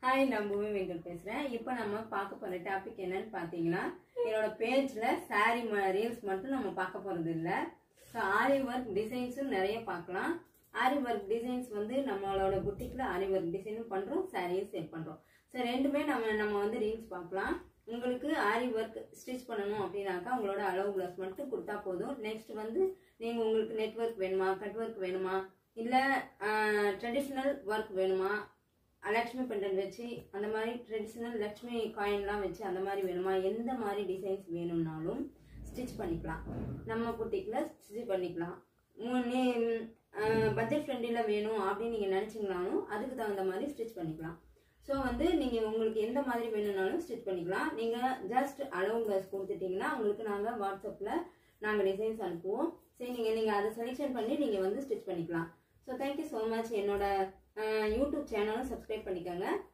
Hi, நான் பூமி வெங்கட் பேசுகிறேன். இப்போ நம்ம பார்க்க போகிற டாபிக் என்னன்னு பார்த்தீங்கன்னா, என்னோட பேஜில் சாரீ ரீல்ஸ் மட்டும் நம்ம பார்க்க போகிறது இல்லை. ஸோ ஆரி ஒர்க் டிசைன்ஸும் நிறைய பார்க்கலாம். ஆரி ஒர்க் டிசைன்ஸ் வந்து நம்மளோட புட்டிக்கில் ஆரி ஒர்க் டிசைனும் பண்ணுறோம், சாரியும் சேல் பண்ணுறோம். ஸோ ரெண்டுமே நம்ம வந்து ரீல்ஸ் பார்க்கலாம். உங்களுக்கு ஆரி ஒர்க் ஸ்டிச் பண்ணணும் அப்படின்னாக்கா உங்களோட அளவு ப்ளவுஸ் மட்டும் கொடுத்தா போதும். நெக்ஸ்ட் வந்து நீங்கள் உங்களுக்கு நெட் ஒர்க் வேணுமா, கட் ஒர்க் வேணுமா, இல்லை ட்ரெடிஷ்னல் ஒர்க் வேணுமா, லக்ஷ்மி பெண்டன் வச்சு அந்த மாதிரி ட்ரெடிஷ்னல் லக்ஷ்மி காயின்லாம் வச்சு அந்த மாதிரி வேணுமா, எந்த மாதிரி டிசைன்ஸ் வேணும்னாலும் ஸ்டிச் பண்ணிக்கலாம். நம்ம புட்டிக்கில் ஸ்டிச் பண்ணிக்கலாம். பட்ஜெட் ஃப்ரெண்டில் வேணும் அப்படின்னு நீங்கள் நினச்சிங்கனாலும் அதுக்கு தகுந்த மாதிரி ஸ்டிச் பண்ணிக்கலாம். ஸோ வந்து நீங்கள் உங்களுக்கு எந்த மாதிரி வேணும்னாலும் ஸ்டிச் பண்ணிக்கலாம். நீங்கள் ஜஸ்ட் அளவு ப்ளவுஸ் கொடுத்துட்டிங்கன்னா உங்களுக்கு நாங்கள் வாட்ஸ்அப்பில் நாங்கள் டிசைன்ஸ் அனுப்புவோம். சரி, நீங்கள் அதை செலெக்ஷன் பண்ணி நீங்கள் வந்து ஸ்டிச் பண்ணிக்கலாம். So thank you so much. என்னோட யூடியூப் சேனலும் சப்ஸ்கிரைப் பண்ணிக்கோங்க.